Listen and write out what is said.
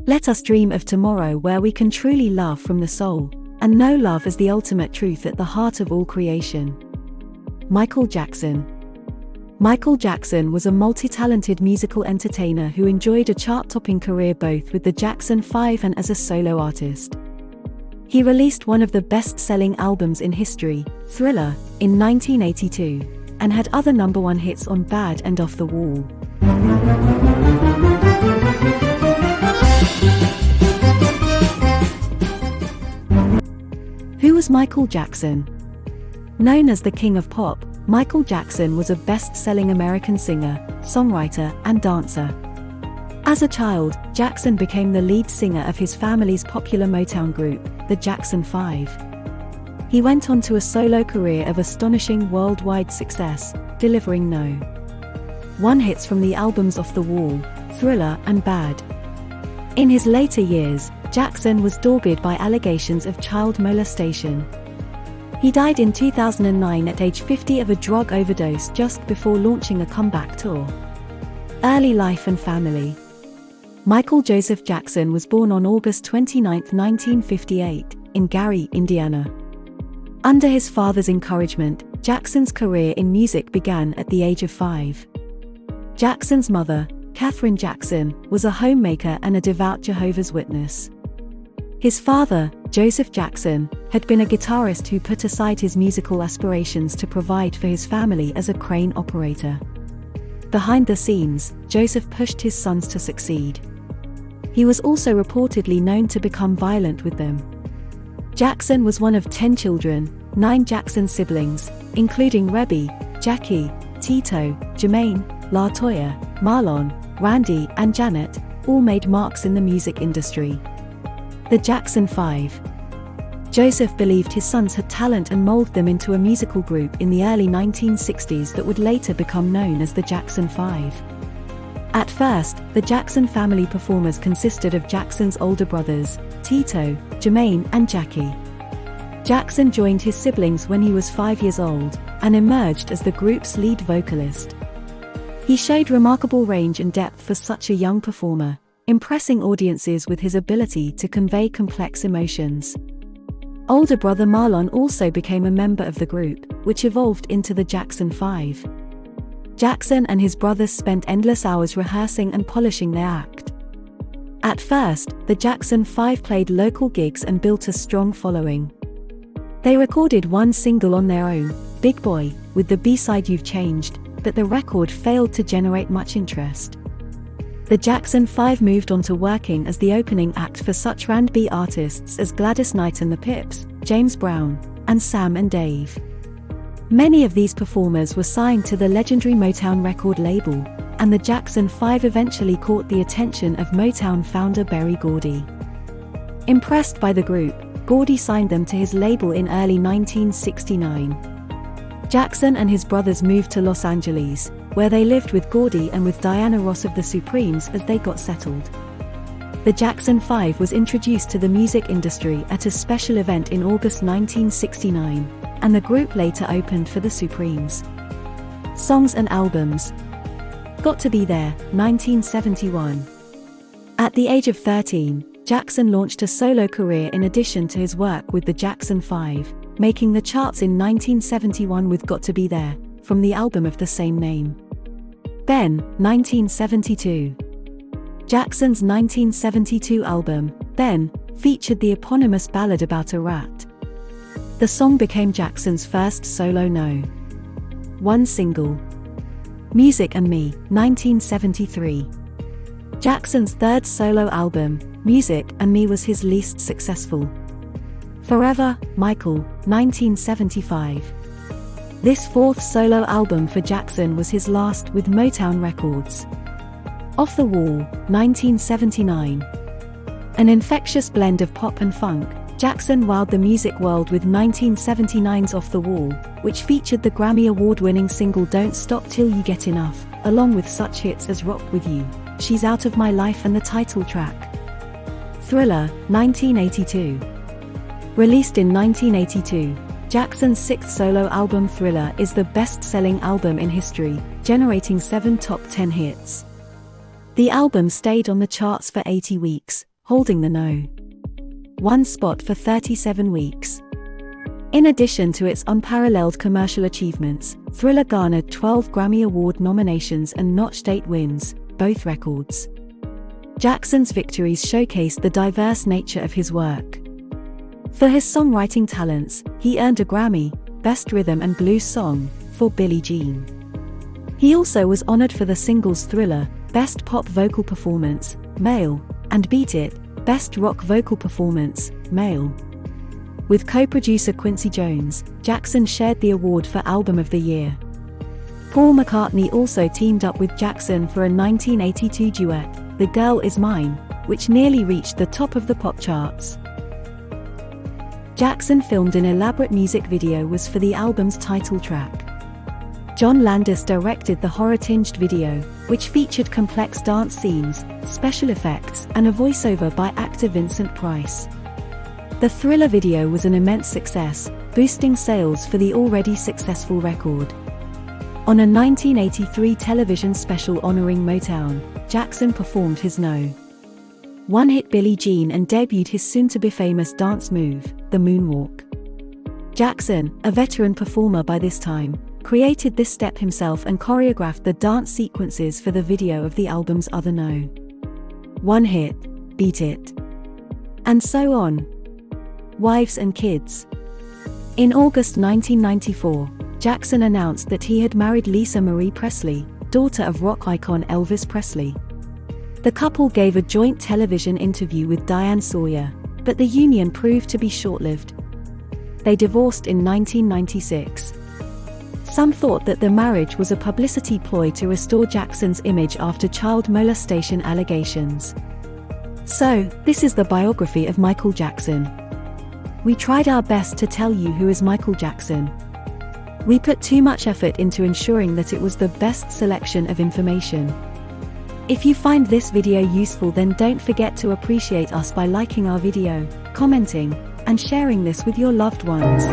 Let us dream of tomorrow where we can truly love from the soul, and know love as the ultimate truth at the heart of all creation. Michael Jackson. Michael Jackson was a multi-talented musical entertainer who enjoyed a chart-topping career both with the Jackson 5 and as a solo artist. He released one of the best-selling albums in history, Thriller, in 1982, and had other #1 hits on Bad and Off the Wall. Who was Michael Jackson? Known as the King of Pop, Michael Jackson was a best-selling American singer, songwriter, and dancer. As a child, Jackson became the lead singer of his family's popular Motown group, the Jackson 5. He went on to a solo career of astonishing worldwide success, delivering No. 1 hits from the albums Off the Wall, Thriller, and Bad. In his later years, Jackson was dogged by allegations of child molestation. He died in 2009 at age 50 of a drug overdose just before launching a comeback tour. Early life and family. Michael Joseph Jackson was born on August 29, 1958, in Gary, Indiana. Under his father's encouragement, Jackson's career in music began at the age of 5. Jackson's mother, Katherine Jackson, was a homemaker and a devout Jehovah's Witness. His father, Joseph Jackson, had been a guitarist who put aside his musical aspirations to provide for his family as a crane operator. Behind the scenes, Joseph pushed his sons to succeed. He was also reportedly known to become violent with them. Jackson was one of 10 children. 9 Jackson siblings, including Rebbe, Jackie, Tito, Jermaine, LaToya, Marlon, Randy, and Janet, all made marks in the music industry. The Jackson 5. Joseph believed his sons had talent and molded them into a musical group in the early 1960s that would later become known as the Jackson 5. At first, the Jackson family performers consisted of Jackson's older brothers, Tito, Jermaine, and Jackie. Jackson joined his siblings when he was 5 years old, and emerged as the group's lead vocalist. He showed remarkable range and depth for such a young performer, impressing audiences with his ability to convey complex emotions. Older brother Marlon also became a member of the group, which evolved into the Jackson 5. Jackson and his brothers spent endless hours rehearsing and polishing their act. At first, the Jackson 5 played local gigs and built a strong following. They recorded one single on their own, Big Boy, with the B-side You've Changed, but the record failed to generate much interest. The Jackson 5 moved on to working as the opening act for such R&B artists as Gladys Knight and the Pips, James Brown, and Sam and Dave. Many of these performers were signed to the legendary Motown record label, and the Jackson 5 eventually caught the attention of Motown founder Berry Gordy. Impressed by the group, Gordy signed them to his label in early 1969. Jackson and his brothers moved to Los Angeles, where they lived with Gordy and with Diana Ross of the Supremes as they got settled. The Jackson 5 was introduced to the music industry at a special event in August 1969, and the group later opened for the Supremes. Songs and albums. Got to Be There, 1971. At the age of 13, Jackson launched a solo career in addition to his work with the Jackson 5, making the charts in 1971 with Got to Be There, from the album of the same name. Ben, 1972. Jackson's 1972 album, Ben, featured the eponymous ballad about a rat. The song became Jackson's first solo No. 1 single. Music and Me, 1973. Jackson's third solo album, Music and Me, was his least successful. Forever, Michael, 1975. This fourth solo album for Jackson was his last with Motown Records. Off the Wall, 1979. An infectious blend of pop and funk, Jackson wowed the music world with 1979's Off the Wall, which featured the Grammy Award-winning single Don't Stop Till You Get Enough, along with such hits as Rock With You, She's Out of My Life and the title track. Thriller, 1982. Released in 1982, Jackson's sixth solo album Thriller is the best-selling album in history, generating 7 top 10 hits. The album stayed on the charts for 80 weeks, holding the No. 1 spot for 37 weeks. In addition to its unparalleled commercial achievements, Thriller garnered 12 Grammy Award nominations and notched 8 wins, both records. Jackson's victories showcased the diverse nature of his work. For his songwriting talents, he earned a Grammy, Best Rhythm and Blues Song, for Billie Jean. He also was honored for the singles Thriller, Best Pop Vocal Performance, Male, and Beat It, Best Rock Vocal Performance, Male. With co-producer Quincy Jones, Jackson shared the award for Album of the Year. Paul McCartney also teamed up with Jackson for a 1982 duet, The Girl Is Mine, which nearly reached the top of the pop charts. Jackson filmed an elaborate music video was for the album's title track. John Landis directed the horror-tinged video, which featured complex dance scenes, special effects, and a voiceover by actor Vincent Price. The Thriller video was an immense success, boosting sales for the already successful record. On a 1983 television special honoring Motown, Jackson performed his No. 1 hit Billie Jean and debuted his soon-to-be-famous dance move, the moonwalk. Jackson, a veteran performer by this time, created this step himself and choreographed the dance sequences for the video of the album's other No. 1 hit, Beat It. And so on. Wives and kids. In August 1994, Jackson announced that he had married Lisa Marie Presley, daughter of rock icon Elvis Presley. The couple gave a joint television interview with Diane Sawyer, but the union proved to be short-lived. They divorced in 1996. Some thought that the marriage was a publicity ploy to restore Jackson's image after child molestation allegations. So, this is the biography of Michael Jackson. We tried our best to tell you who is Michael Jackson. We put too much effort into ensuring that it was the best selection of information. If you find this video useful, then don't forget to appreciate us by liking our video, commenting, and sharing this with your loved ones.